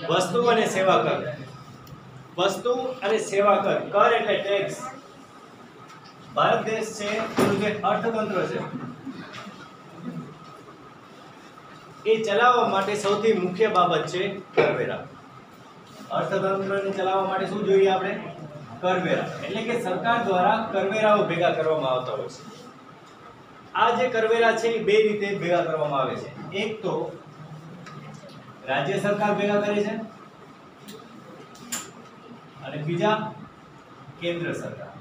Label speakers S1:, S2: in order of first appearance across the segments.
S1: વસ્તુ અને સેવા કર. વસ્તુ અને સેવા કર. કર એટલે ટેક્સ. ભારત દેશ છે એનું જે અર્થતંત્ર છે એ ચલાવવા માટે સૌથી મુખ્ય બાબત છે કરવેરા. અર્થતંત્રને ચલાવવા માટે શું જોઈએ આપણે? કરવેરા. એટલે કે સરકાર દ્વારા કરવેરાઓ ભેગા કરવામાં આવતા હોય છે. આ જે કરવેરા છે એ બે રીતે ભેગા કરવામાં આવે છે. એક તો રાજ્ય સરકાર ભેગા કરે છે અને બીજા કેન્દ્ર સરકાર.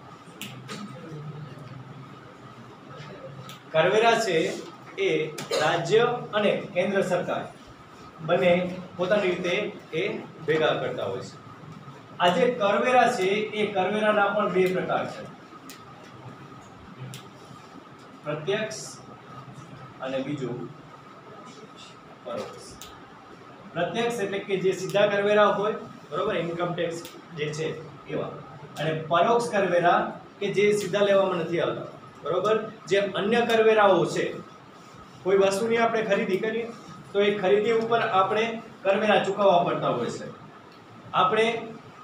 S1: કરવેરા છે એ રાજ્ય અને કેન્દ્ર સરકાર બંને પોતાની રીતે એ ભેગા કરતા હોય છે. આ જે કરવેરા છે એ કરવેરાના પણ બે પ્રકાર છે, પ્રત્યક્ષ અને બીજું પરોક્ષ. પ્રત્યક્ષ એટલે કે જે સીધા કરવેરા હોય, બરોબર, ઇન્કમ ટેક્સ જે છે એવા. અને પરોક્ષ કરવેરા કે જે સીધા લેવામાં નથી આવતા, બરોબર. જે અન્ય કરવેરાઓ છે, કોઈ વસ્તુની આપણે ખરીદી કરીએ તો એ ખરીદી ઉપર આપણે કરવેરા ચૂકવવા પડતા હોય છે. આપણે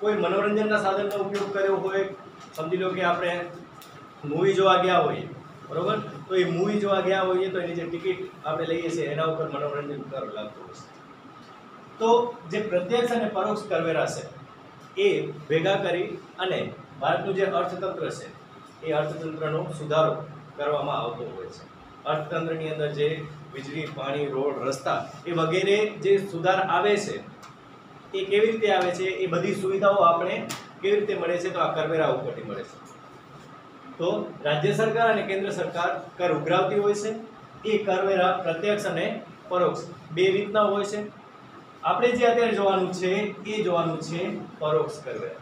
S1: કોઈ મનોરંજનના સાધનનો ઉપયોગ કર્યો હોય, સમજી લો કે આપણે મૂવી જોવા ગયા હોઈએ, બરોબર, તો એ મૂવી જોવા ગયા હોઈએ તો એની જે ટિકિટ આપણે લઈએ છીએ એના ઉપર મનોરંજન કર લાગતો હોય છે. તો જે પ્રત્યક્ષ અને પરોક્ષ કરવેરા છે એ ભેગા કરી અને ભારતનું જે અર્થતંત્ર છે એ અર્થતંત્રનો સુધારો કરવામાં આવતો હોય છે. અર્થતંત્રની અંદર જે વીજળી, પાણી, રોડ, રસ્તા એ વગેરે જે સુધાર આવે છે એ કેવી રીતે આવે છે, એ બધી સુવિધાઓ આપણે કેવી રીતે મળે છે, તો આ કરવેરા ઉપરથી મળે છે. તો રાજ્ય સરકાર અને કેન્દ્ર સરકાર કર ઉઘરાવતી હોય છે. એ કરવેરા પ્રત્યક્ષ અને પરોક્ષ બે રીતના હોય છે. આપણે જે અત્યારે જોવાનું છે એ જોવાનું છે પરોક્ષ કરવેરા.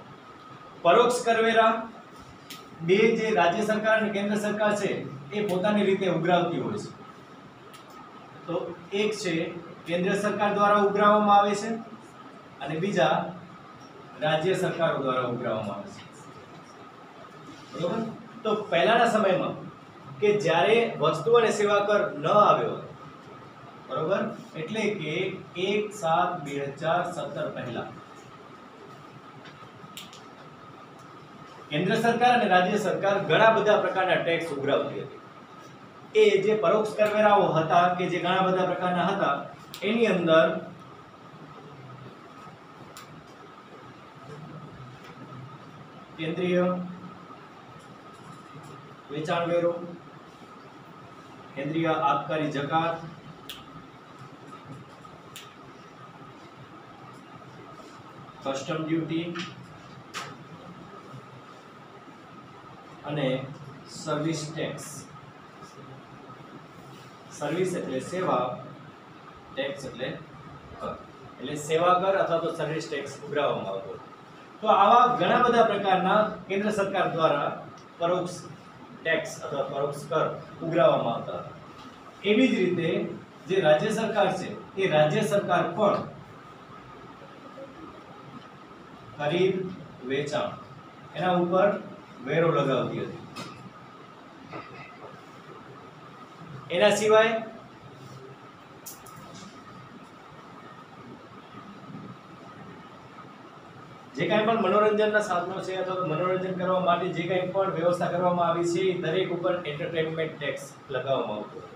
S1: પરોક્ષ કરવેરા બે જે રાજ્ય સરકાર અને કેન્દ્ર સરકાર છે એ પોતાની રીતે ઉઘરાવતી હોય છે. તો એક છે કેન્દ્ર સરકાર દ્વારા ઉઘરાવવામાં આવે છે અને બીજા રાજ્ય સરકારો દ્વારા ઉઘરાવવામાં આવે છે, બરોબર. તો પહેલાના સમયમાં કે જ્યારે વસ્તુ અને સેવા કર ન આવ્યો, બરોબર, એટલે કે 1/7/2017 પહેલા કેન્દ્ર સરકાર અને રાજ્ય સરકાર ઘણા બધા પ્રકારના ટેક્સ ઉઘરાવતી હતી. એ જે પરોક્ષ કરવેરાઓ હતા કે જે ઘણા બધા પ્રકારના હતા એની અંદર કેન્દ્રીય વેચાણ વેરો, કેન્દ્રીય આબકારી જકાત, કસ્ટમ ડ્યુટી અને સર્વિસ ટેક્સ. સર્વિસ એટલે સેવા, ટેક્સ એટલે કર. એટલે સેવા કર અથવા તો સર્વિસ ટેક્સ ઉઘરાવવામાં આવતો. તો આવા ઘણા બધા પ્રકારના કેન્દ્ર સરકાર દ્વારા પરોક્ષ ટેક્સ અથવા પરોક્ષ કર ઉઘરાવવામાં આવતા હતા. એવી જ રીતે જે રાજ્ય સરકાર છે એ રાજ્ય સરકાર પણ ખરીદ, વેચાણ એના ઉપર વેરો લગાવતી હતી. એના સિવાય જે કાંઈ પણ મનોરંજનના સાધનો છે અથવા તો મનોરંજન કરવા માટે જે કાંઈ પણ વ્યવસ્થા કરવામાં આવી છે એ દરેક ઉપર એન્ટરટેનમેન્ટ ટેક્સ લગાવવામાં આવતો હતો.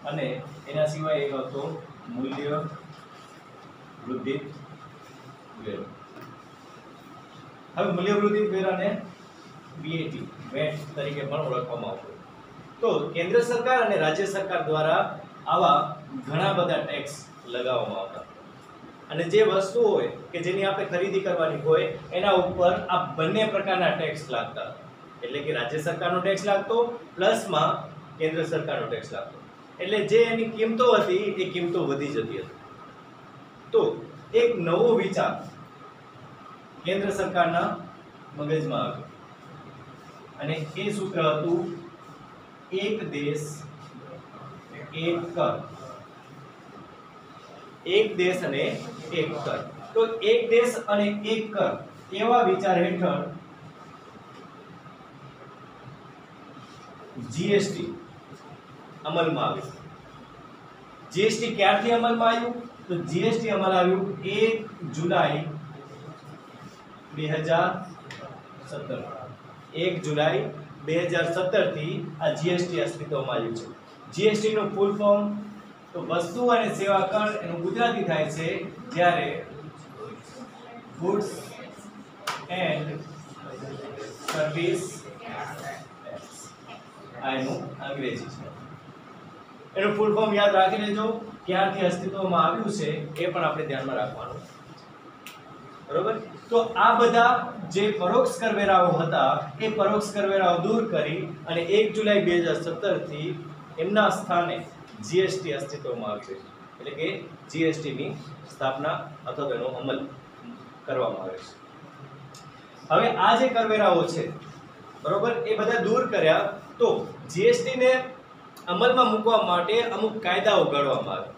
S1: અને એના સિવાય એક હતો મૂલ્ય વૃદ્ધિ વેરો. હવે મૂલ્ય વૃદ્ધિ વેરાને વેટ તરીકે પણ ઓળખવામાં આવતો. તો કેન્દ્ર સરકાર અને રાજ્ય સરકાર દ્વારા આવા ઘણા બધા ટેક્સ લગાવવામાં આવતા. અને જે વસ્તુ હોય કે જેની આપણે ખરીદી કરવાની હોય એના ઉપર આ બંને પ્રકારના ટેક્સ લાગતા. એટલે કે રાજ્ય સરકારનો ટેક્સ લાગતો પ્લસમાં કેન્દ્ર સરકારનો ટેક્સ લાગતો. એટલે જે એની કિંમતો હતી એ કિંમતો વધી જતી હતી. તો એક નવો વિચાર કેન્દ્ર સરકારના મગજમાં આવ્યો અને એ સૂત્ર હતું એક દેશ એક કર. એક દેશ અને એક કર. તો એક દેશ અને એક કર એવા વિચાર હેઠળ જીએસટી અમલમાં આવ્યું. જીએસટી ક્યારથી અમલમાં આવ્યું તો જીએસટી અમલ આવ્યું 1 જુલાઈ 2017, 1 જુલાઈ 2017 થી આ જીએસટી અસ્તિત્વમાં આવ્યું છે. જીએસટી નું ફૂલ ફોર્મ તો વસ્તુ અને સેવા કર, એનું ગુજરાતી થાય છે જ્યારે ગુડ્સ એન્ડ સર્વિસ ટેક્સ, આ એનું અંગ્રેજી છે. એનું ફૂલ ફોર્મ યાદ રાખી લેજો, ક્યારથી અસ્તિત્વમાં આવ્યું છે એ પણ આપણે ધ્યાનમાં રાખવાનું. બરોબર. તો આ બધા જે પરોક્ષ કરવેરાઓ હતા એ પરોક્ષ કરવેરાઓ દૂર કરી અને 1 જુલાઈ 2017 થી એમના સ્થાને જીએસટી અસ્તિત્વમાં આવ્યું છે. એટલે કે જીએસટી ની સ્થાપના અથવા તેનો અમલ કરવામાં આવે છે. હવે આ જે કરવેરાઓ છે બરોબર, એ બધા દૂર કર્યા તો જીએસટી ને અમલમાં મૂકવા માટે અમુક કાયદાઓ ઘડવામાં આવે.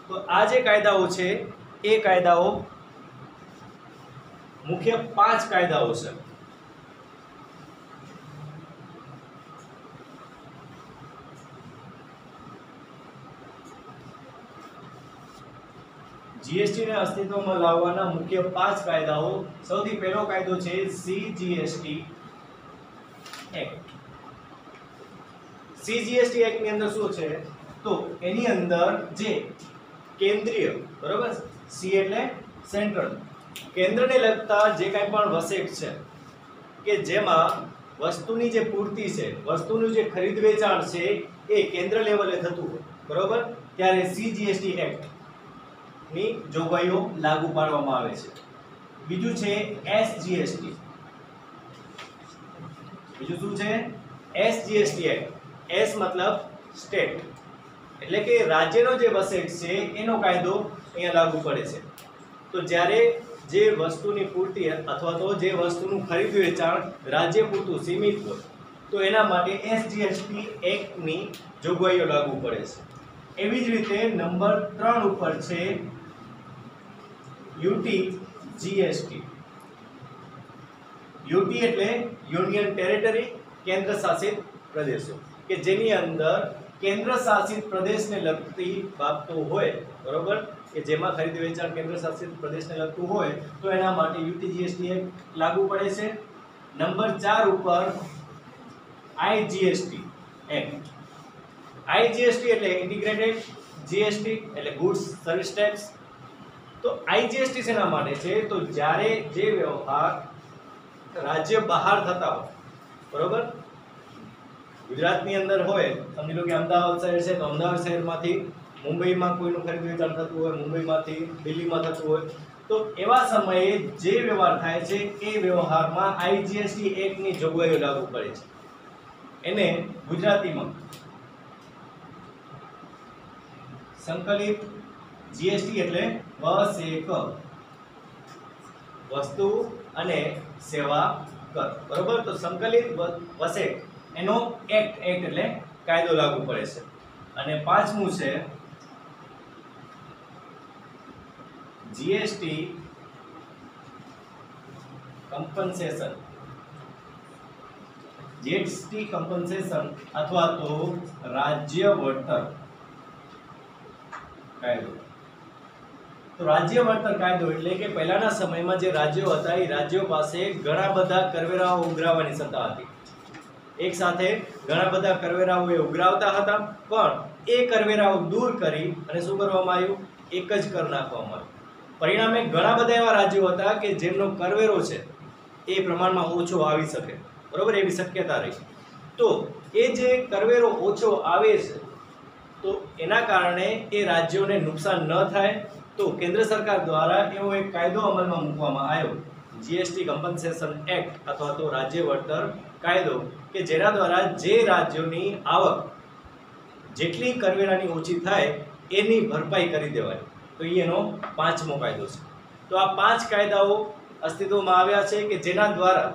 S1: તો આ જે કાયદાઓ છે એ કાયદાઓ મુખ્ય 5 કાયદાઓ છે. જીએસટી ને અસ્તિત્વમાં લાવવાના મુખ્ય 5 કાયદાઓ. સૌથી પહેલો કાયદો છે સીજીએસટી એક્ટ. સીજીએસટી એક્ટ ની અંદર શું છે તો એની અંદર જે કેન્દ્રીય, બરોબર, સી એટલે સેન્ટ્રલ, કેન્દ્રને લગતા જે કાંઈ પણ વસેટ છે કે જેમાં વસ્તુની જે પૂર્તિ છે, વસ્તુનું જે ખરીદ વેચાણ છે એ કેન્દ્ર લેવલે થતું હોય, બરોબર, ત્યારે સીજીએસટી એક્ટ ની જોગવાઈઓ લાગુ પાડવામાં આવે છે. બીજું છે એસજીએસટી. બીજું શું છે? SGST act. એસ મતલબ સ્ટેટ, એટલે કે રાજ્યનો જે વસેટ છે એનો કાયદો અહીંયા લાગુ પડે છે. તો જ્યારે જે વસ્તુની પૂર્તિ અથવા તો જે વસ્તુનું ખરીદ વેચાણ રાજ્ય પૂરતું સીમિત હોય તો એના માટે એસજીએસટી એક્ટની જોગવાઈઓ લાગુ પડે છે. એવી જ રીતે નંબર 3 ઉપર છે યુટીજીએસટી. યુટી એટલે યુનિયન ટેરેટરી, કેન્દ્ર શાસિત પ્રદેશો, કે જેની અંદર કેન્દ્ર શાસિત પ્રદેશને લગતી બાબતો હોય, બરોબર, કે જેમાં ખરીદ વેચાણ કેન્દ્ર શાસિત પ્રદેશને લગતું હોય તો એના માટે યુટીજીએસટી એક્ટ લાગુ પડે છે. નંબર 4 ઉપર આઈજીએસટી એક્ટ. આઈજીએસટી એટલે ઇન્ટિગ્રેટેડ જીએસટી એટલે ગુડ્સ સર્વિસ ટેક્સ. તો આઈજીએસટી શેના માટે છે તો જ્યારે જે વ્યવહાર રાજ્ય બહાર થતા હોય, બરોબર, ગુજરાતની અંદર હોય, સમજી લો કે અમદાવાદ શહેર છે તો અમદાવાદ શહેરમાંથી મુંબઈમાં કોઈનું ખરીદ વેચાણ થતું હોય, મુંબઈમાંથી દિલ્હીમાં થતું હોય, તો એવા સમયે જે વ્યવહાર થાય છે એ વ્યવહારમાં આઈજીએસટી એક્ટની જોગવાઈઓ લાગુ પડે છે. એને ગુજરાતીમાં સંકલિત જીએસટી એટલે વસેક, વસ્તુ અને સેવા કર, બરોબર. તો સંકલિત વસેક એનો એક્ટ એટલે કાયદો લાગુ પડે છે. અને 5મું છે જીએસટી કમ્પન્સેશન. જીએસટી કમ્પન્સેશન અથવા તો રાજ્ય વળતર કાયદો. તો રાજ્ય વળતર કાયદો એટલે કે પહેલાના સમયમાં જે રાજ્યો હતા એ રાજ્યો પાસે ઘણા બધા કરવેરાઓ ઉઘરાવવાની સત્તા હતી. એક સાથે ઘણા બધા કરવેરાઓ એ ઉઘરાવતા હતા, પણ એ કરવેરાઓ દૂર કરી અને શું કરવામાં આવ્યું? એક જ કર નાખવામાં આવ્યો. પરિણામે ઘણા બધા એવા રાજ્યો હતા કે જેમનો કરવેરો છે એ પ્રમાણમાં ઓછો આવી શકે, બરોબર, એવી શક્યતા રહી. તો એ જે કરવેરો ઓછો આવે છે તો એના કારણે એ રાજ્યોને નુકસાન ન થાય તો કેન્દ્ર સરકાર દ્વારા એવો એક કાયદો અમલમાં મૂકવામાં આવ્યો, જીએસટી કમ્પન્સેશન એક્ટ અથવા તો રાજ્ય વળતર કાયદો, કે જેના દ્વારા જે રાજ્યોની આવક જેટલી કરવેરાની ઓછી થાય એની ભરપાઈ કરી દેવાય. તો એનો 5મો કાયદો છે. તો આ 5 કાયદાઓ અસ્તિત્વમાં આવ્યા છે કે જેના દ્વારા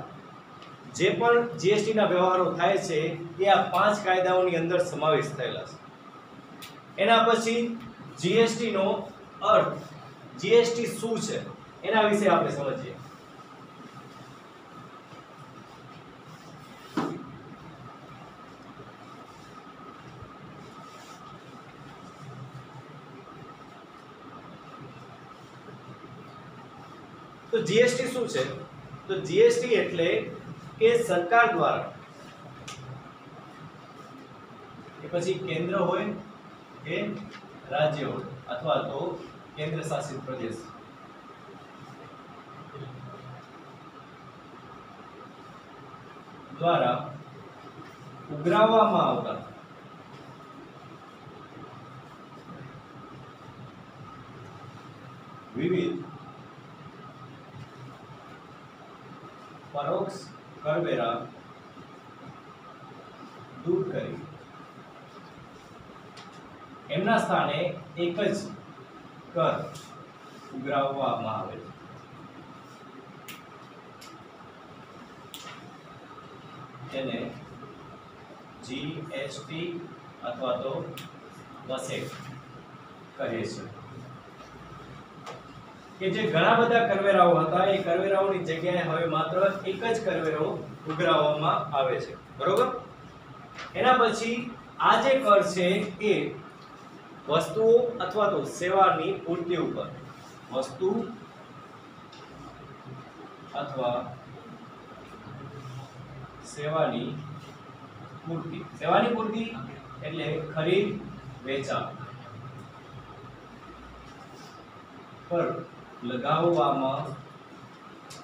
S1: જે પણ જીએસટીના વ્યવહારો થાય છે એ આ 5 કાયદાઓની અંદર સમાવેશ થયેલા છે. એના પછી જીએસટી નો અર્થ, જીએસટી શું છે એના વિશે આપણે સમજીએ. તો જીએસટી શું છે? તો જીએસટી એટલે કે સરકાર દ્વારા, કે પછી કેન્દ્ર હોય કે રાજ્ય હોય અથવા તો કેન્દ્ર શાસિત પ્રદેશ દ્વારા ઉઘરાવવામાં આવતા વિવિધ પરોક્ષ કરવેરા દૂર કરી એમના સ્થાને એક જ કર ઉઘરાવવામાં આવે છે. તેને જીએસટી અથવા તો વસેક કહે છે. કે જે ઘણા બધા કરવેરાઓ હતા એ કરવેરાઓની જગ્યાએ હવે માત્ર એક જ કરવેરો ઉઘરાવવામાં આવે છે. બરોબર? એના પછી આ જે કર છે એ વસ્તુઓ અથવા તો સેવાની પૂર્તિ ઉપર, વસ્તુ અથવા સેવાની પૂર્તિ એટલે ખરીદ વેચાણ પર લગાવવામાં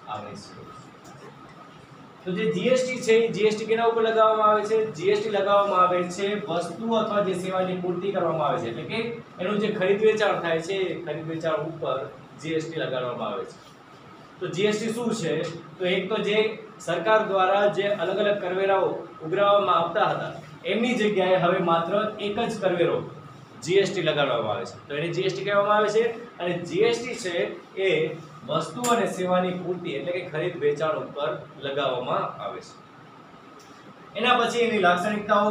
S1: આવે છે. તો જે જીએસટી છે એ જીએસટી કેના ઉપર લગાવવામાં આવે છે? જીએસટી લગાવવામાં આવે છે વસ્તુ અથવા જે સેવાની પૂર્તિ કરવામાં આવે છે, એટલે કે એનું જે ખરીદ વેચાણ થાય છે એ ખરીદ વેચાણ ઉપર જીએસટી લગાડવામાં આવે છે. તો જીએસટી શું છે? તો એક તો જે સરકાર દ્વારા જે અલગ અલગ કરવેરાઓ ઉઘરાવવામાં આવતા હતા એમની જગ્યાએ હવે માત્ર એક જ કરવેરો જીએસટી લગાડવામાં આવે છે. તો એને જીએસટી કહેવામાં આવે છે. અને જીએસટી છે એ વસ્તુ અને સેવાની પૂર્તિ એટલે કે ખરીદ વેચાણ ઉપર લગાવવામાં આવે છે. એના પછી એની લાક્ષણિકતાઓ.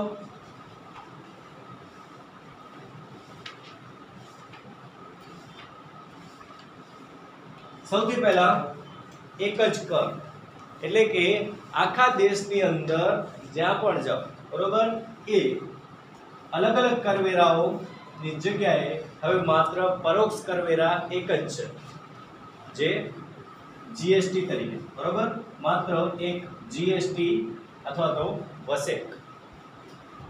S1: સૌથી પહેલા એક જ કર, એટલે કે આખા દેશની અંદર જ્યાં પણ જાઓ, બરોબર, એ અલગ અલગ કરવેરાઓની જગ્યાએ હવે માત્ર પરોક્ષ કરવેરા એક જ છે, જે જીએસટી તરીકે, બરોબર, માત્ર એક જીએસટી અથવા તો વસેક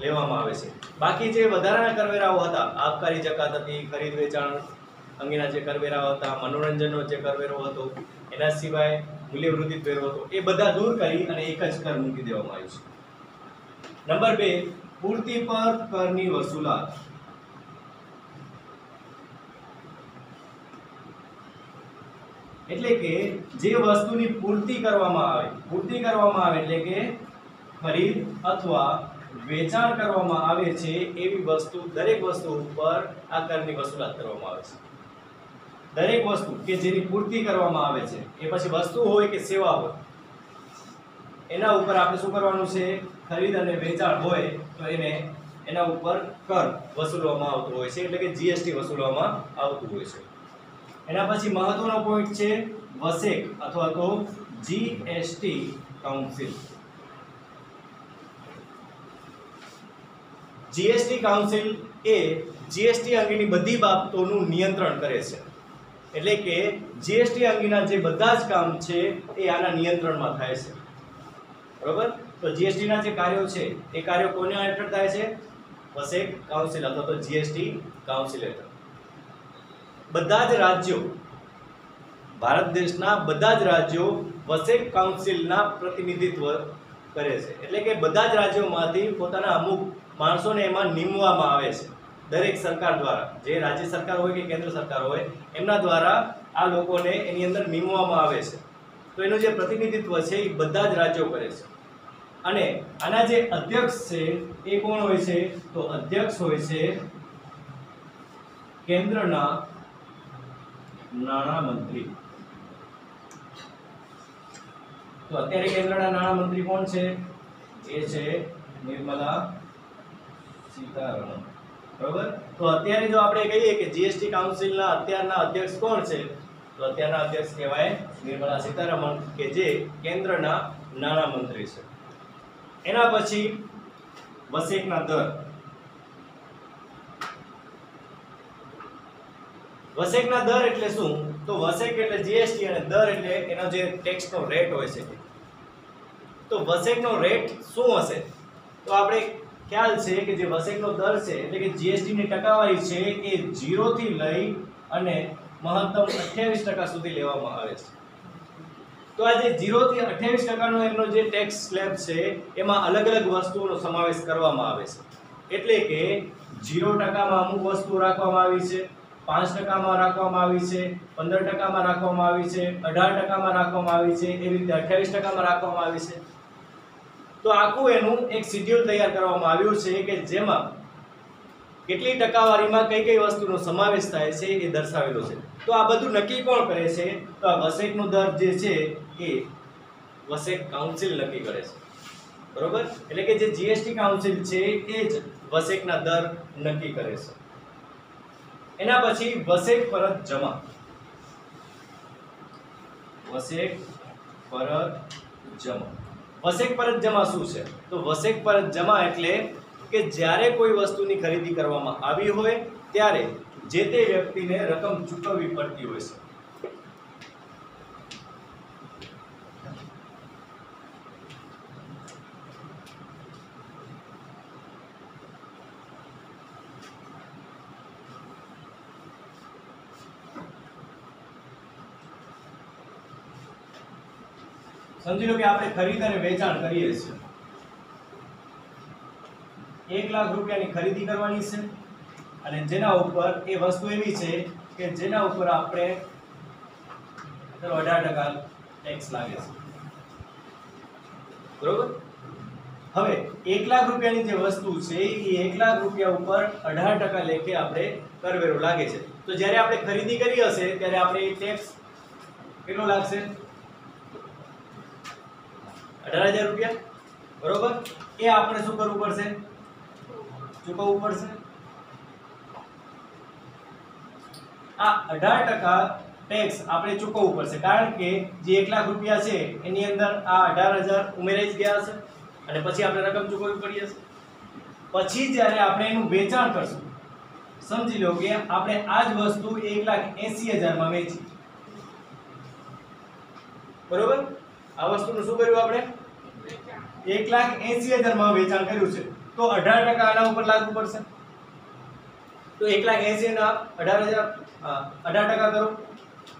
S1: લેવામાં આવે છે. બાકી જે વધારાના કરવેરાઓ હતા, આબકારી જકાત હતી, ખરીદ વેચાણ અંગેના જે કરવેરાઓ હતા, મનોરંજનનો જે કરવેરો હતો, એના સિવાય મૂલ્યવૃદ્ધિ વેરો હતો, એ બધા દૂર કરી અને એક જ કર મૂકી દેવામાં આવ્યું છે. નંબર 2, પૂર્તિ પર કરની વસૂલાત. એટલે કે જે વસ્તુની પૂર્તિ કરવામાં આવે એટલે કે ખરીદ અથવા વેચાણ કરવામાં આવે છે એવી વસ્તુ, દરેક વસ્તુ ઉપર આ કરની વસૂલાત કરવામાં આવે છે. દરેક વસ્તુ કે જેની પૂર્તિ કરવામાં આવે છે, એ પછી વસ્તુ હોય કે સેવા હોય, એના ઉપર આપણે શું કરવાનું છે? ખરીદ અને વેચાણ હોય તો એના ઉપર કર વસૂલવામાં આવતો હોય છે, એટલે કે જીએસટી વસૂલવામાં આવતું હોય છે. એના પછી મહત્વનો પોઈન્ટ છે વસેક અથવા તો જીએસટી કાઉન્સિલ. જીએસટી કાઉન્સિલ એ જીએસટી અંગેની બધી બાબતોનું નિયંત્રણ કરે છે. એટલે કે જીએસટી અંગેના જે બધા જ કામ છે એ આના નિયંત્રણમાં થાય છે. બરોબર? તો જીએસટી ના જે કાર્યો છે એ કાર્યો કોના હેઠળ થાય છે? વસેક કાઉન્સિલ અથવા તો જીએસટી કાઉન્સિલ હેઠળ. બધા જ રાજ્યો, ભારત દેશના બધા જ રાજ્યો વસેક કાઉન્સિલના પ્રતિનિધિત્વ કરે છે. એટલે કે બધા જ રાજ્યોમાંથી પોતાના અમુક માણસોને એમાં નિમવામાં આવે છે. દરેક સરકાર દ્વારા, જે રાજ્ય સરકાર હોય કે કેન્દ્ર સરકાર હોય, એમના દ્વારા આ લોકોને એની અંદર નિમવામાં આવે છે. તો એનું જે પ્રતિનિધિત્વ છે એ બધા જ રાજ્યો કરે છે. અને આના જે અધ્યક્ષ છે એ કોણ હોય છે? તો અધ્યક્ષ હોય છે કેન્દ્રના નાણામંત્રી. તો અત્યારે કેન્દ્રના નાણામંત્રી કોણ છે? એ છે નિર્મલા સીતારમણ. બરોબર? તો અત્યારે જો આપણે કહીએ કે જીએસટી કાઉન્સિલના અત્યારના અધ્યક્ષ કોણ છે, તો અત્યારના અધ્યક્ષ કહેવાય નિર્મલા સીતારમણ, કે જે કેન્દ્રના નાણામંત્રી છે. એના પછી વસેકના દર. વસેકના દર એટલે શું? તો વસેક એટલે જીએસટી અને દર એટલે એનો જે ટેક્સનો રેટ હોય છે. તો વસેકનો રેટ શું હશે? તો આપણે ખ્યાલ છે કે જે વસેકનો દર છે એટલે કે જીએસટી ની ટકાવારી છે એ 0 થી લઈ અને મહત્તમ 28% સુધી લેવામાં આવે છે. તો આ જે 0 થી 28% નો એમનો જે ટેક્સ સ્લેબ છે એમાં અલગ અલગ વસ્તુઓનો સમાવેશ કરવામાં આવે છે. એટલે કે 0% માં અમુક વસ્તુ રાખવામાં આવી છે, 5% માં રાખવામાં આવી છે, 15% માં રાખવામાં આવી છે, 18% માં રાખવામાં આવી છે, એવી રીતે 28% માં રાખવામાં આવી છે. તો આખું એનું એક શેડ્યુલ તૈયાર કરવામાં આવ્યું છે કે જેમાં કેટલી ટકાવારીમાં કઈ કઈ વસ્તુનો સમાવેશ થાય છે એ દર્શાવેલું છે. તો આ બધું નક્કી કોણ કરે છે? તો આ વસેકનો દર જે છે એ વસેક કાઉન્સિલ નક્કી કરે છે. બરોબર? એટલે કે જે જીએસટી કાઉન્સિલ છે એ જ વસેકના દર નક્કી કરે છે. એના પછી વસેક પરત જમા. વસેક પરત જમા. વસેક પરત જમા શું છે? તો વસેક પરત જમા એટલે કે જ્યારે કોઈ વસ્તુની ખરીદી કરવામાં આવી હોય ત્યારે જે તે વ્યક્તિને રકમ ચૂકવવી પડતી હોય છે. સમજી લો કે આપણે ખરીદ અને વેચાણ કરીએ છીએ. 1 લાખ રૂપિયાની ખરીદી કરવાની છે અને જેના ઉપર એ વસ્તુ એવી છે કે જેના ઉપર આપણે 18% ટેક્સ લાગે છે. બરોબર? હવે 1 લાખ રૂપિયાની જે વસ્તુ છે એ 1 લાખ રૂપિયા ઉપર 18% લેખે આપણે કરવેરો લાગે છે. તો જ્યારે આપણે ખરીદી કરી હશે ત્યારે આપણે ટેક્સ કેટલો લાગશે? 18,000 રૂપિયા. બરોબર? એ આપણે શું કરવું પડશે? ચૂકવવું પડશે. આ 18% ટેક્સ આપણે ચૂકવવું પડશે કારણ કે જે 1 લાખ રૂપિયા છે એની અંદર આ 18,000 ઉમેરાઈ જ ગયા હશે અને પછી આપણે રકમ ચૂકવવી પડી હશે. પછી જ્યારે આપણે એનું વેચાણ કરશું, સમજી લો કે આપણે આ જ વસ્તુ 1,80,000 માં વેચી. બરોબર? આ વસ્તુનું શું કર્યું આપણે? 1,80,000 માં વેચાણ કર્યું છે. તો 18% આના ઉપર લાગુ પડશે. તો 1,80,000 ના 18,000 18% કરો.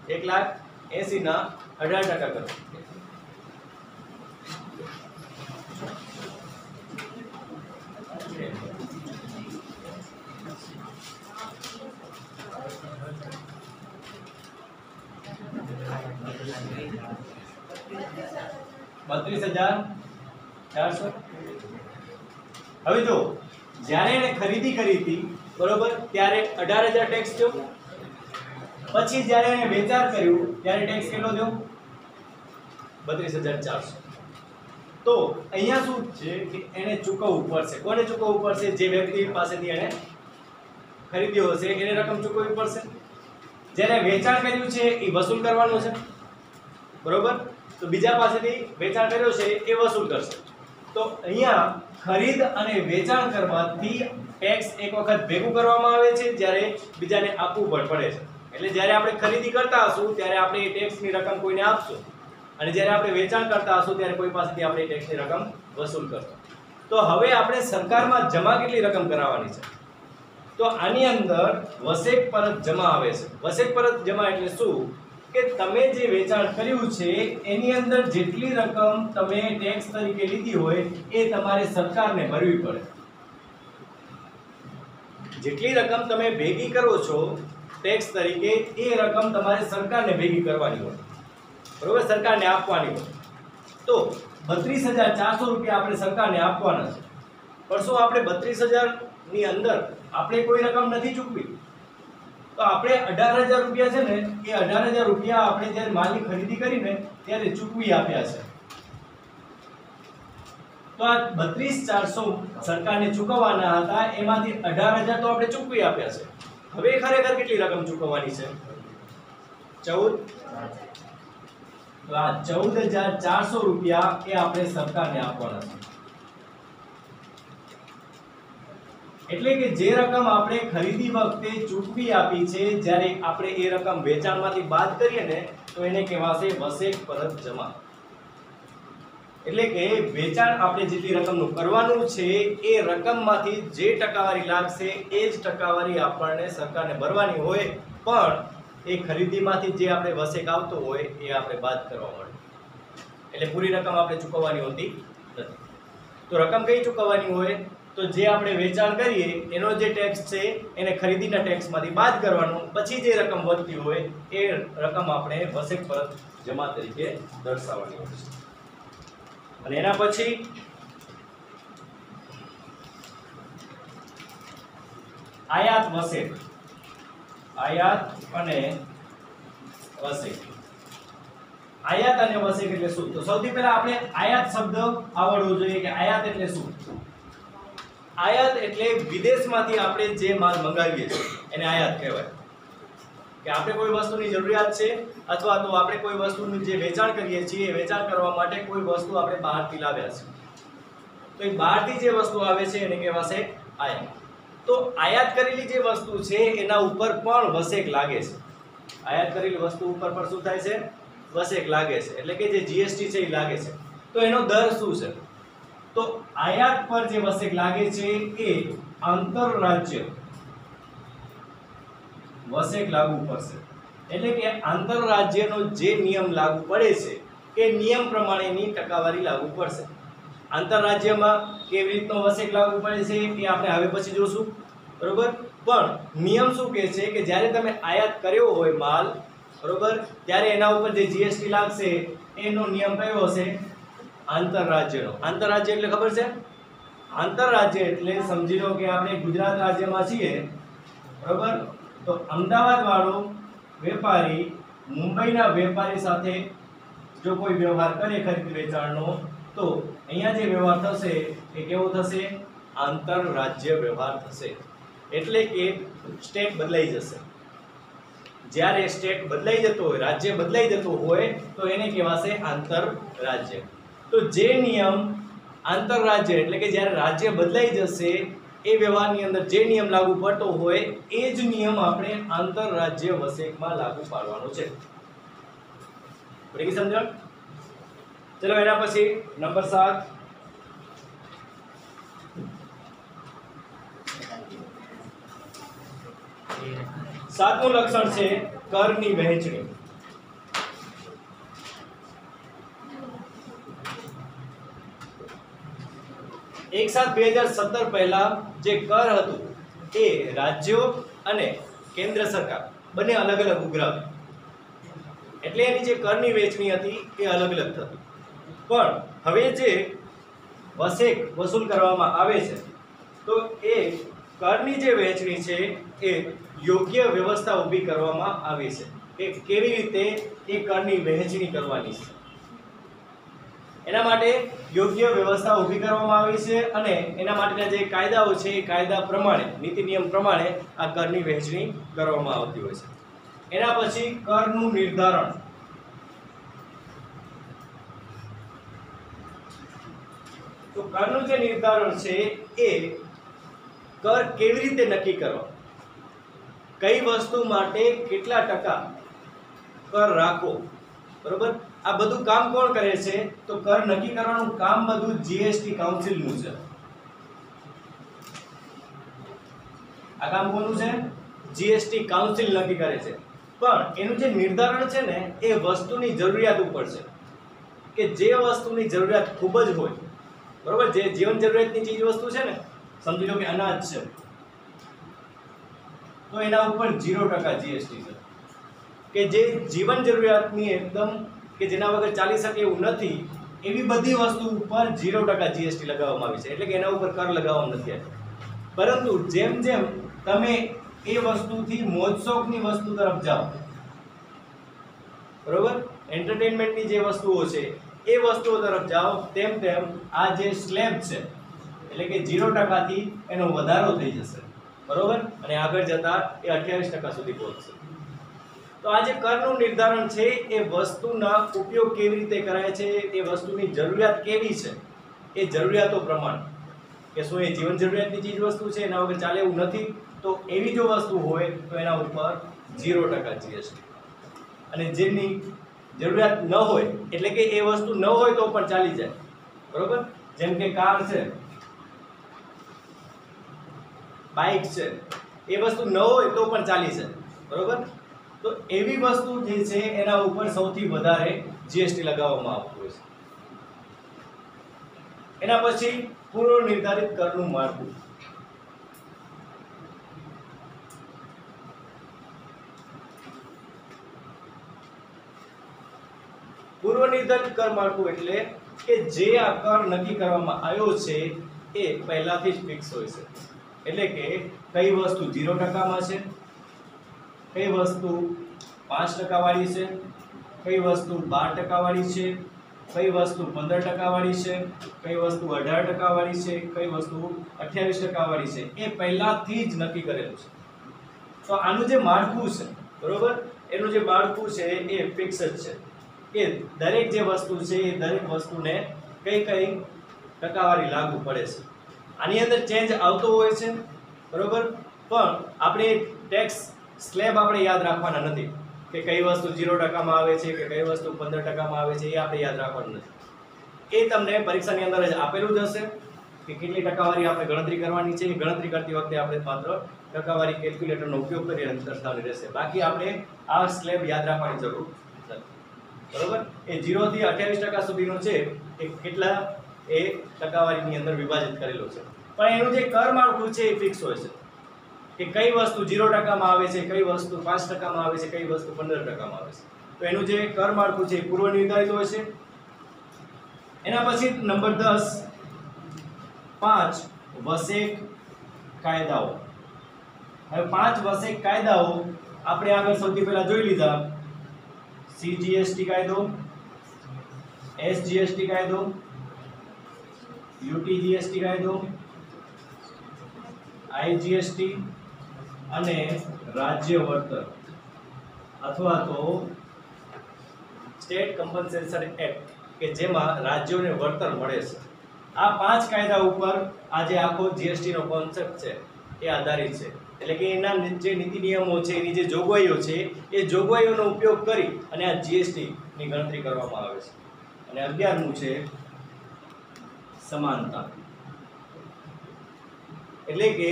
S1: 1,80,000 ના 18% કરો. $32,400. હવે જો જ્યારે એને ખરીદી કરી હતી બરોબર ત્યારે 18,000 ટેક્સ થયો. પછી જ્યારે એને વેચાણ કર્યું ત્યારે ટેક્સ કેટલો થયો? 32,400. તો અહીંયા શું છે કે એને ચૂકવવું પડશે. કોને ચૂકવવું પડશે? જે વ્યક્તિ પાસેથી એને ખરીદ્યો હશે એને રકમ ચૂકવવી પડશે. જ્યારે વેચાણ કર્યું છે એ વસૂલ કરવાનું છે. બરોબર? તો બીજા પાસેથી વેચાણ કર્યો છે એ વસૂલ કરશે. તો અહીંયા ખરીદ અને વેચાણ કરવાથી ટેક્સ એક વખત ભેગું કરવામાં આવે છે જ્યારે બીજાને આપવું પડે છે. એટલે જ્યારે આપણે ખરીદી કરતા હશું ત્યારે આપણે એ ટેક્સની રકમ કોઈને આપશું અને જ્યારે આપણે વેચાણ કરતા હશું ત્યારે કોઈ પાસેથી આપણે એ ટેક્સની રકમ વસૂલ કરશું. તો હવે આપણે સરકારમાં જમા કેટલી રકમ કરાવવાની છે? તો આની અંદર વસેક પરત જમા આવે છે. વસેક પરત જમા એટલે શું? કે તમે જે વેચાણ કર્યું છે એની અંદર જેટલી રકમ તમે ટેક્સ તરીકે લીધી હોય એ તમારે સરકારને ભરવી પડે. જેટલી રકમ તમે ભેગી કરો છો ટેક્સ તરીકે એ રકમ તમારે સરકારને ભેગી કરવાની હોય. બરોબર? સરકારને આપવાની હોય. તો 32,400 રૂપિયા આપણે સરકારને આપવાના છે. પણ શું આપણે 32,000 ની અંદર આપણે કોઈ રકમ નથી ચૂકવી? તો આપણે 18,000 રૂપિયા છે ને એ 18,000 રૂપિયા આપણે જ્યારે માલની ખરીદી કરીને ત્યારે ચૂકવી આપ્યા છે. તો આ 32,400 સરકારને ચૂકવવાના હતા એમાંથી 18,000 તો આપણે ચૂકવી આપ્યા છે. હવે ખરેખર કેટલી રકમ ચૂકવવાની છે? 14. તો આ 14,400 રૂપિયા એ આપણે સરકારને આપવાના છે. એટલે કે જે રકમ આપણે ખરીદી વખતે ચૂકવી આપી છે, જ્યારે આપણે એ રકમ વેચાણમાંથી બાદ કરીએ ને તો એને કહેવાશે વસેક પરત જમા. એટલે કે વેચાણ આપણે જેટલી રકમનું કરવાનું છે એ રકમમાંથી જે ટકાવારી લાગશે એ જ ટકાવારી આપણને સરકારને ભરવાની હોય, પણ એ ખરીદીમાંથી જે આપણે વસેક આવતો હોય એ આપણે બાદ કરવા મળે. એટલે પૂરી રકમ આપણે ચૂકવવાની હોતી નથી. તો રકમ કઈ ચૂકવવાની હોય? તો જે આપણે વેચાણ કરીએ એનો જે ટેક્સ છે એને ખરીદીના ટેક્સમાંથી બાદ કરવાનો, પછી જે રકમ વધતી હોય એ રકમ આપણે વસેક પરત જમા તરીકે દર્શાવવાની હોય છે. અને એના પછી આયાત વસેક. આયાત અને વસેક. આયાત અને વસેક એટલે શું? તો સૌથી પહેલા આપણે આયાત શબ્દ આવડવો જોઈએ કે આયાત એટલે શું. આયાત એટલે વિદેશમાંથી આપણે જે માલ મંગાવીએ છીએ એને આયાત કહેવાય. કે આપણે કોઈ વસ્તુની જરૂરિયાત છે અથવા તો આપણે કોઈ વસ્તુનું જે વેચાણ કરીએ છીએ એ વેચાણ કરવા માટે કોઈ વસ્તુ આપણે બહારથી લાવ્યા છે, તો એ બહારથી જે વસ્તુ આવે છે એને કહેવાશે આયાત. તો આયાત કરેલી જે વસ્તુ છે એના ઉપર પણ વસેક લાગે છે. આયાત કરેલી વસ્તુ ઉપર પણ શું થાય છે? વસેક લાગે છે. એટલે કે જે જીએસટી છે એ લાગે છે. તો એનો દર શું છે? તો આયાત પર જે વસેક લાગે છે એ આંતરરાજ્ય વસેક લાગુ પડશે. એટલે કે આંતરરાજ્યનો જે નિયમ લાગુ પડે છે એ નિયમ પ્રમાણેની ટકાવારી લાગુ પડશે. આંતરરાજ્યમાં કેવી રીતનો વસેક લાગુ પડે છે એ આપણે હવે પછી જોશું, બરોબર. પણ નિયમ શું કહે છે કે જ્યારે તમે આયાત કર્યો હોય માલ, બરોબર, ત્યારે એના ઉપર જે જીએસટી લાગશે એનો નિયમ કયો હશે? આંતરરાજ્યનો. આંતરરાજ્ય એટલે ખબર છે? આંતરરાજ્ય એટલે સમજી લો કે આપણે ગુજરાત રાજ્યમાં છીએ, બરોબર, તો અમદાવાદ વાળો વેપારી મુંબઈના વેપારી સાથે જો કોઈ વ્યવહાર કરે ખરીદ વેચાણનો, તો અહીંયા જે વ્યવહાર થશે એ કેવો થશે? આંતરરાજ્ય વ્યવહાર થશે. એટલે કે સ્ટેટ બદલાઈ જશે. જ્યારે સ્ટેટ બદલાઈ જતો હોય, રાજ્ય બદલાઈ જતો હોય તો એને કહેવાશે આંતરરાજ્ય. તો જે નિયમ આંતરરાજ્ય એટલે કે જ્યારે રાજ્ય બદલાઈ જશે એ વ્યવહારની અંદર જે નિયમ લાગુ પડતો હોય એ જ નિયમ આપણે આંતરરાજ્ય વસેકમાં લાગુ પાડવાનો છે. પડી ગઈ સમજણ? ચલો એના પછી નંબર 7. સાતમું લક્ષણ છે કરની વહેંચણી. એક સાથ 2017 પહેલા જે કર હતું એ રાજ્યો અને કેન્દ્ર સરકાર બંને અલગ અલગ ઉઘરાવે. એટલે એની જે કરની વહેંચણી હતી એ અલગ અલગ થતી. પણ હવે જે વસેક વસૂલ કરવામાં આવે છે તો એ કરની જે વહેંચણી છે એ યોગ્ય વ્યવસ્થા ઊભી કરવામાં આવી છે કે કેવી રીતે એ કરની વહેંચણી કરવાની છે. એના માટે યોગ્ય વ્યવસ્થા ઊભી કરવામાં આવી છે અને એના માટેના જે કાયદાઓ છે એ કાયદા પ્રમાણે, નીતિ નિયમ પ્રમાણે આ કરની વહેંચણી કરવામાં આવતી હોય છે. એના પછી કરનું નિર્ધારણ. તો કરનું જે નિર્ધારણ છે એ કર કેવી રીતે નક્કી કરવા, કઈ વસ્તુ માટે કેટલા ટકા કર રાખવો, બરોબર, આ બધું કામ કોણ કરે છે? તો કર નક્કી કરવાનું કામ બધું જીએસટી કાઉન્સિલનું છે. આ કામ કોનું છે? જીએસટી કાઉન્સિલ નક્કી કરે છે. પણ એનું જે નિર્ધારણ છે ને એ વસ્તુની જરૂરિયાત ઉપર છે કે જે વસ્તુની જરૂરિયાત ખૂબ જ હોય, બરોબર, જે જીવન જરૂરિયાતની ચીજ વસ્તુ છે ને, સમજી લો કે અનાજ છે, તો એના ઉપર 0% જીએસટી છે. કે જે જીવન જરૂરિયાતની એકદમ કે જેના વગર ચાલી શકે એવું નથી એવી બધી વસ્તુ ઉપર 0% જીએસટી લગાવવામાં આવી છે. એટલે કે એના ઉપર કર લગાવવામાં નથી આવ્યો. પરંતુ જેમ જેમ તમે એ વસ્તુથી મોજશોખની વસ્તુ તરફ જાઓ, બરોબર, એન્ટરટેનમેન્ટની જે વસ્તુઓ છે એ વસ્તુઓ તરફ જાઓ, તેમ તેમ આ જે સ્લેબ છે એટલે કે 0% થી એનો વધારો થઈ જશે, બરોબર, અને આગળ જતા એ 28% સુધી પહોંચશે. તો આ જે કરનું નિર્ધારણ છે એ વસ્તુના ઉપયોગ કેવી રીતે કરાય છે, એ વસ્તુની જરૂરિયાત કેવી છે એ જરૂરિયાતો પ્રમાણે કે શું એ જીવન જરૂરિયાતની ચીજ વસ્તુ છે, એના વગર ચાલે એવું નથી, તો એવી જો વસ્તુ હોય તો એના ઉપર 0% જીએસટી. અને જેની જરૂરિયાત ન હોય એટલે કે એ વસ્તુ ન હોય તો પણ ચાલી જાય, બરોબર. જેમ કે કાર છે, બાઇક છે, એ વસ્તુ ન હોય તો પણ ચાલી જાય, બરોબર. તો એવી વસ્તુ જે છે એના ઉપર સૌથી વધારે જીએસટી લગાવવામાં આવતું હોય છે. એના પછી પૂર્વ નિર્ધારિત કરનું માળખું. પૂર્વ નિર્ધારિત કર માળખું એટલે કે જે આ કર નક્કી કરવામાં આવ્યો છે એ પહેલાથી જ ફિક્સ હોય છે. એટલે કે કઈ વસ્તુ 0% માં છે, કઈ વસ્તુ 5% વાળી છે, કઈ વસ્તુ 12% વાળી છે, કઈ વસ્તુ 15% વાળી છે, કઈ વસ્તુ 18% વાળી છે, કઈ વસ્તુ 28% વાળી છે, એ પહેલાથી જ નક્કી કરેલું છે. તો આનું જે માળખું છે, બરોબર, એનું જે માળખું છે એ ફિક્સ જ છે કે દરેક જે વસ્તુ છે એ દરેક વસ્તુને કઈ કઈ ટકાવારી લાગુ પડે છે. આની અંદર ચેન્જ આવતો હોય છે, બરોબર, પણ આપણે ટેક્સ સ્લેબ આપણે યાદ રાખવાના નથી કે કઈ વસ્તુ 0% માં આવે છે કે કઈ વસ્તુ 15% માં આવે છે, એ આપણે યાદ રાખવાનું નથી. એ તમને પરીક્ષાની અંદર જ આપેલું જ હશે કે કેટલી ટકાવારી આપણે ગણતરી કરવાની છે. એ ગણતરી કરતી વખતે આપણે માત્ર ટકાવારી કેલ્ક્યુલેટરનો ઉપયોગ કરીને દર્શાવવાની રહેશે. બાકી આપણે આ સ્લેબ યાદ રાખવાની જરૂર નથી, બરોબર. એ 0 થી 28% સુધીનો છે એ કેટલા એ ટકાવારીની અંદર વિભાજિત કરેલો છે. પણ એનું જે કર માળખું છે એ ફિક્સ હોય છે કે કઈ વસ્તુ 0% માં આવે છે, કઈ વસ્તુ 5% માં આવે છે, કઈ વસ્તુ 15% માં આવે છે. તો એનું જે કર માળખું છે એ પૂર્વ નિર્ધારિત હોય છે. એના પછી નંબર 10, 5 વસેક કાયદાઓ. હવે 5 વસેક કાયદાઓ આપણે આગળ સૌથી પહેલા જોઈ લીધા. સીજીએસટી કાયદો, એસજીએસટી કાયદો, યુટીજીએસટી કાયદો, આઈજીએસટી અને રાજ્ય વળતર અથવા તો સ્ટેટ કમ્પન્સેશન એક્ટ, કે જેમાં રાજ્યોને વળતર મળે છે. આ 5 કાયદા ઉપર આજે આખો જીએસટી નો કોન્સેપ્ટ છે એ આધારિત છે. એટલે કે એના જે નીતિ નિયમો છે, એની જે જોગવાઈઓ છે, એ જોગવાઈઓનો ઉપયોગ કરી અને આ જીએસટી ની ગણતરી કરવામાં આવે છે. અને 11મું છે સમાનતા. એટલે કે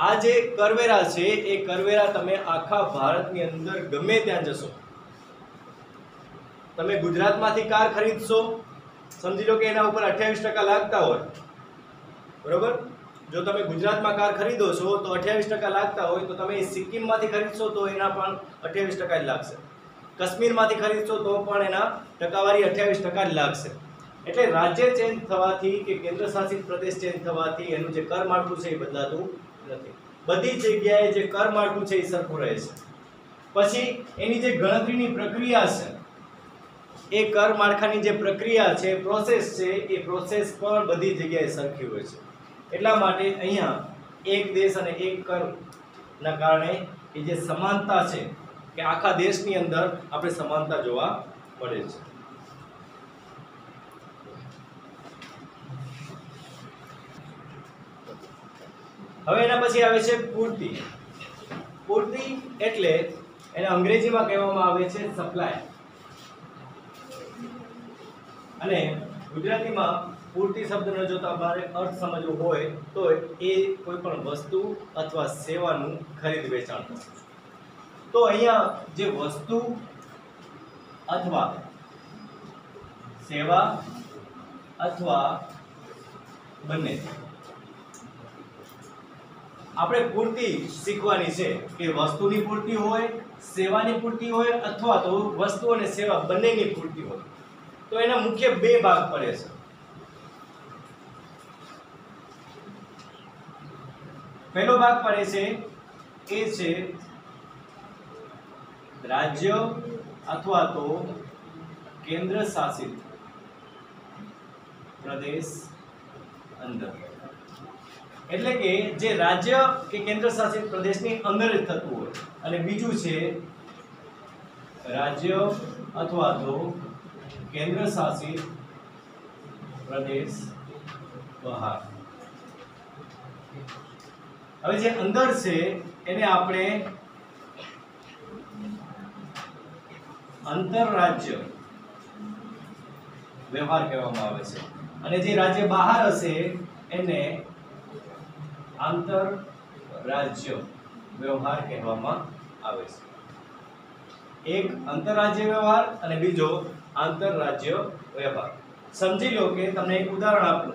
S1: આ જે કરવેરા છે એ કરવેરા તમે આખા ભારતની અંદર ગમે ત્યાં જશો, તમે ગુજરાતમાંથી કાર ખરીદશો, સમજી લો કે એના ઉપર 28% લાગતા હોય, બરોબર. જો તમે ગુજરાતમાં કાર ખરીદો છો તો 28% લાગતા હોય, તો તમે સિક્કિમમાંથી ખરીદશો તો એના પણ 28% જ લાગશે. કાશ્મીરમાંથી ખરીદશો તો પણ એના ટકાવારી 28% જ લાગશે. એટલે રાજ્ય ચેન્જ થવાથી કે કેન્દ્ર શાસિત પ્રદેશ ચેન્જ થવાથી એનું જે કર માળખું છે એ બદલાતું નથી. બધી જગ્યાએ જે કર માળખું છે એ સરખું રહે છે. પછી એની જે ગણતરીની પ્રક્રિયા છે, એ કર માળખાની જે પ્રક્રિયા છે, પ્રોસેસ છે, એ પ્રોસેસ પણ બધી જગ્યાએ સરખી હોય છે. એટલા માટે અહીંયા એક દેશ અને એક કરના કારણે એ જે સમાનતા છે કે આખા દેશની અંદર આપણે સમાનતા જોવા મળે છે. હવે એના પછી આવે છે પૂર્તિ. પૂર્તિ એટલે એને અંગ્રેજીમાં કહેવામાં આવે છે સપ્લાય, અને ગુજરાતીમાં પૂર્તિ શબ્દનો જો તમારે અર્થ સમજવો હોય તો એ કોઈ પણ વસ્તુ અથવા સેવાનું ખરીદ વેચાણ. તો અહીંયા જે વસ્તુ અથવા સેવા અથવા બંને આપણે પૂર્તિ શીખવાની છે કે વસ્તુની પૂર્તિ હોય, સેવાની પૂર્તિ હોય અથવા તો વસ્તુ અને સેવા બંનેની પૂર્તિ હોય. તો એના મુખ્ય 2 ભાગ પડે છે. પહેલો ભાગ પડે છે એ છે રાજ્ય અથવા તો કેન્દ્ર શાસિત પ્રદેશ અંદર. એટલે કે જે રાજ્ય કે કેન્દ્ર શાસિત પ્રદેશની અંદર જ થતું હોય. અને બીજું છે રાજ્ય અથવા તો કેન્દ્ર શાસિત પ્રદેશ બહાર. હવે જે અંદર છે એને આપણે આંતરરાજ્ય વ્યવહાર કહેવામાં આવે છે, અને જે રાજ્ય બહાર હશે એને આંતરરાજ્ય વ્યવહાર કહેવામાં આવે છે. એક આંતરરાજ્ય વ્યવહાર અને બીજો આંતરરાજ્ય વ્યવહાર. સમજી લો કે તમને એક ઉદાહરણ આપું.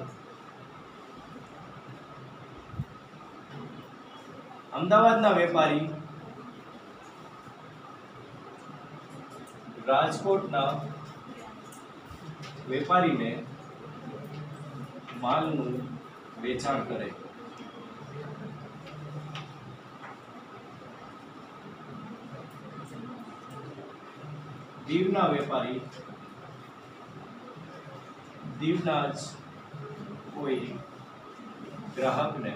S1: અમદાવાદના વેપારી રાજકોટના વેપારીને માલનું વેચાણ કરે. દીવના વેપારી દીવના જ કોઈ ગ્રાહકને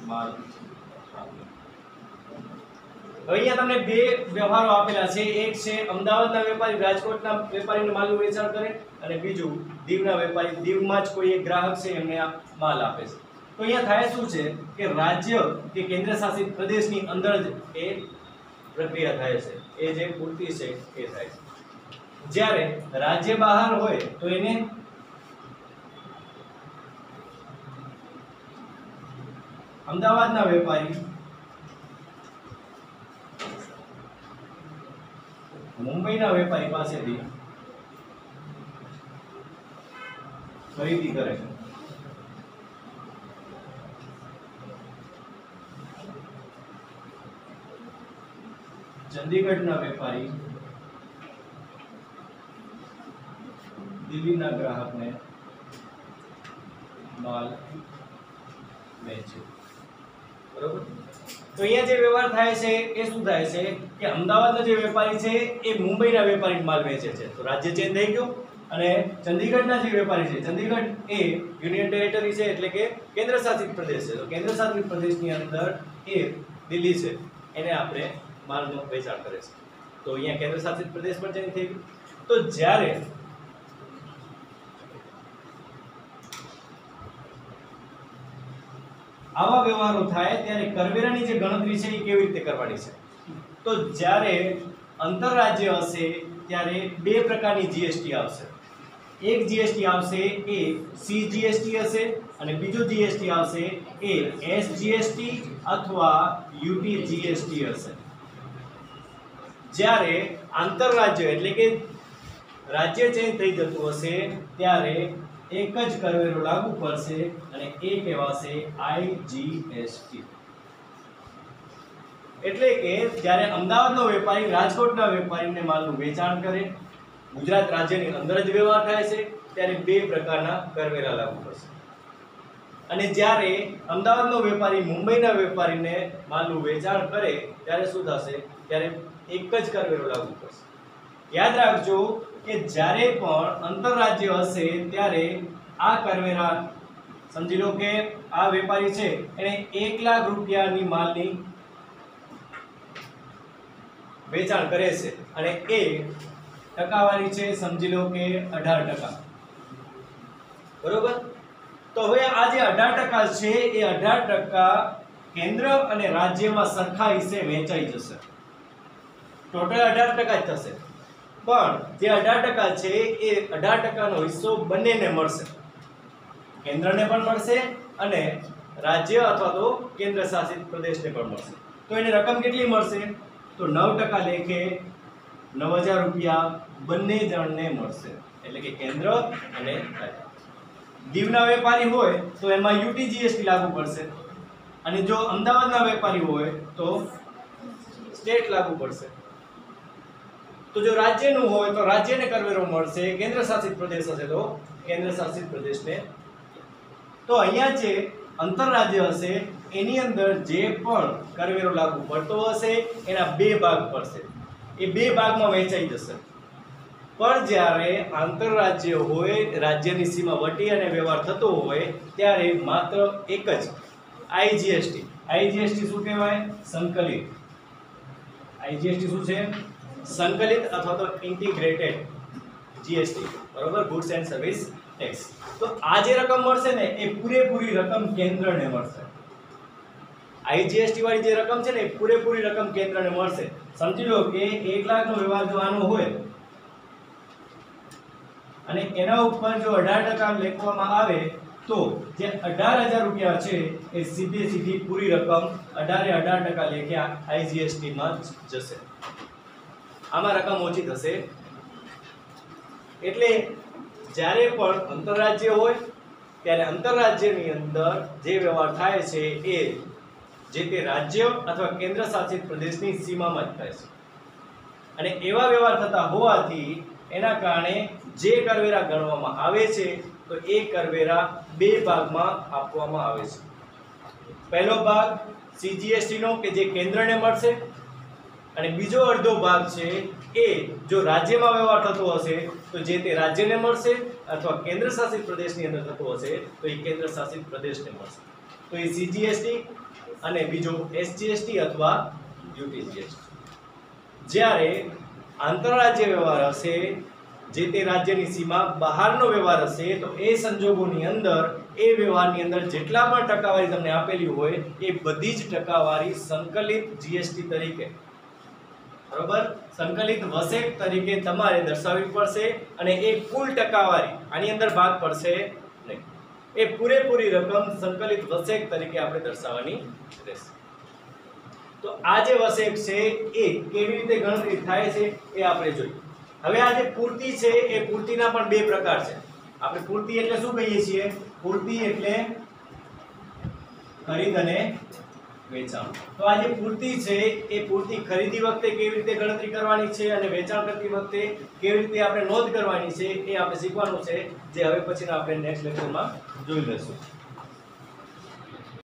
S1: માલ આપે. અહીંયા તમને બે વ્યવહારો આપેલા છે. એક છે અમદાવાદના વેપારી રાજકોટના વેપારીને માલનું વેચાણ કરે, અને બીજું દીવના વેપારી દીવમાં જ કોઈ એક ગ્રાહક છે એમને આ માલ આપે છે. તો અહીંયા થાય શું છે કે રાજ્ય કે કેન્દ્ર શાસિત પ્રદેશની અંદર જ એ પ્રક્રિયા થાય છે, એ જે પૂર્તિ છે એ થાય છે. જ્યારે રાજ્ય બહાર હોય તો એને અમદાવાદના વેપારી મુંબઈના વેપારી પાસેથી ખરીદી કરે છે. ચંદીગઢના વેપારી દિલ્હીના ગ્રાહકને માલ વેચે. બરોબર? તો અહીંયા જે વ્યવહાર થાય છે એ શું થાય છે કે અમદાવાદનો જે વેપારી છે એ મુંબઈના વેપારીને માલ વેચે છે, તો રાજ્ય ચેન્જ થઈ ગયું. અને ચંદીગઢના જે વેપારી છે, ચંદીગઢ એ યુનિયન ટેરેટરી છે, એટલે કે કેન્દ્ર શાસિત પ્રદેશ છે. તો કેન્દ્ર શાસિત પ્રદેશની અંદર એ દિલ્હી છે, એને આપણે માલનું વેચાણ કરે છે. તો અહીંયા કેન્દ્ર શાસિત પ્રદેશ પણ ચેન્જ થઈ ગયું. તો જ્યારે આવા વ્યવહારો થાય ત્યારે કરવેરાની જે ગણતરી છે એ કેવી રીતે કરવાની છે? તો જ્યારે આંતરરાજ્ય હશે ત્યારે બે પ્રકારની જીએસટી આવશે. એક જીએસટી આવશે એ સીજીએસટી હશે, અને બીજું જીએસટી આવશે એ એસજીએસટી અથવા યુટી જીએસટી હશે. જ્યારે આંતરરાજ્ય એટલે કે રાજ્ય ચેન્જ થઈ જતું હશે ત્યારે એક જ કરવેરો લાગુ પડશે, અને એ કહેવાશે આઈજીએસટી. એટલે કે જ્યારે અમદાવાદનો વેપારી રાજકોટના વેપારીને માલનું વેચાણ કરે, ગુજરાત રાજ્યની અંદર જ વ્યવહાર થાય છે, ત્યારે બે પ્રકારના કરવેરા લાગુ પડશે. અને જ્યારે અમદાવાદનો વેપારી મુંબઈના વેપારીને માલનું વેચાણ કરે ત્યારે શું થશે? ત્યારે એક જ કરવેરો લાગુ પડશે. યાદ રાખજો કે જ્યારે પણ આંતરરાજ્ય હશે ત્યારે આ કરવેરા, સમજી લો કે આ વેપારી છે એને 1 લાખ રૂપિયાની માલની વેચાણ કરે છે, અને એ ટકાવારી છે સમજી લો કે 18%. બરોબર? તો હવે આ જે 18% છે એ 18% કેન્દ્ર અને રાજ્યમાં સરખા હિસ્સે વહેંચાઈ જશે. ટોટલ 18% જ થશે, પણ જે 18% છે એ 18%નો હિસ્સો બંનેને મળશે. કેન્દ્રને પણ મળશે અને રાજ્ય અથવા તો કેન્દ્ર શાસિત પ્રદેશને પણ મળશે. તો એની રકમ કેટલી મળશે? તો 9% લેખે 9000 રૂપિયા બંને જણને મળશે, એટલે કે કેન્દ્ર અને રાજ્ય. દીવના વેપારી હોય તો એમાં યુટી જીએસટી લાગુ પડશે, અને જો અમદાવાદના વેપારી હોય તો સ્ટેટ લાગુ પડશે. તો જો રાજ્યનું હોય તો રાજ્યને કરવેરો મળશે, કેન્દ્ર શાસિત પ્રદેશ હશે તો કેન્દ્ર શાસિત પ્રદેશને. તો અહીંયા જે આંતરરાજ્ય હશે એની અંદર જે પણ કરવેરો લાગુ પડતો હશે એના બે ભાગ પડશે, એ બે ભાગમાં વહેંચાઈ જશે. પણ જ્યારે આંતરરાજ્ય હોય, રાજ્યની સીમા વટી અને વ્યવહાર થતો હોય ત્યારે માત્ર એક જ આઈજીએસટી. આઈજીએસટી શું કહેવાય? સંકલિત. આઈજીએસટી શું છે? સંકલિત અથવા તો ઇન્ટિગ્રેટેડ જીએસટી. બરોબર? Goods and service tax. તો આ જે રકમ મળશે ને એ પૂરેપૂરી રકમ કેન્દ્રને મળશે. આઈજીએસટી વાળી જે રકમ છે ને એ પૂરેપૂરી રકમ કેન્દ્રને મળશે. સમજી લો કે 1 લાખનો વ્યવહાર જો આનો હોય અને એના ઉપર જો 18% લેખવામાં આવે તો જે 18,000 રૂપિયા છે એ સીધી પૂરી રકમ 18% લેખે આઈજીએસટી માં જશે. આમાં રકમ ઓછી થશે. એટલે જ્યારે પણ આંતરરાજ્ય હોય ત્યારે આંતરરાજ્યની અંદર જે વ્યવહાર થાય છે એ જે તે રાજ્ય અથવા કેન્દ્ર શાસિત પ્રદેશની સીમામાં જ થાય છે. અને એવા વ્યવહાર થતા હોવાથી એના કારણે જે કરવેરા ગણવામાં આવે છે તો એ કરવેરા બે ભાગમાં આપવામાં આવે છે. પહેલો ભાગ સીજીએસટી નો કે જે કેન્દ્રને મળશે અને બીજો અડધો ભાગ છે એ જો રાજ્યમાં વ્યવહાર થતો હશે તો જે તે રાજ્યને મળશે અથવા કેન્દ્ર શાસિત પ્રદેશની અંદર થતો હશે તો એ કેન્દ્ર શાસિત પ્રદેશને મળશે. તો એ સીજીએસટી અને બીજો એસજીએસટી અથવા યુટીજીએસટી. જ્યારે આંતરરાજ્ય વ્યવહાર હશે જે તે રાજ્યની સીમા બહારનો વ્યવહાર હશે તો એ સંજોગોની અંદર એ વ્યવહારની અંદર જેટલા પણ ટકાવારી તમને આપેલી હોય એ બધી જ ટકાવારી સંકલિત જીએસટી તરીકે, બરોબર, સંકલિત વસેક તરીકે તમારે દર્શાવવી પડશે અને એ કુલ ટકાવારી આની અંદર ભાગ પડશે નહીં. એ પૂરેપૂરી રકમ સંકલિત વસેક તરીકે આપણે દર્શાવવાની રહેશે. તો આ જે વસેક છે એ કેવી રીતે ગણતરી થાય છે એ આપણે જોઈએ. હવે આ જે પૂર્તિ છે એ પૂર્તિના પણ બે પ્રકાર છે. આપણે પૂર્તિ એટલે શું કહીએ છીએ? પૂર્તિ એટલે ખરીદ અને વેચાણ. તો આ જે પૂર્તિ છે એ પૂર્તિ ખરીદી વખતે કેવી રીતે ગણતરી કરવાની છે અને વેચાણ કરતી વખતે કેવી રીતે આપણે નોંધ કરવાની છે એ આપણે શીખવાનું છે, જે હવે પછીના આપણે નેક્સ્ટ લેક્ચરમાં જોઈ લઈશું.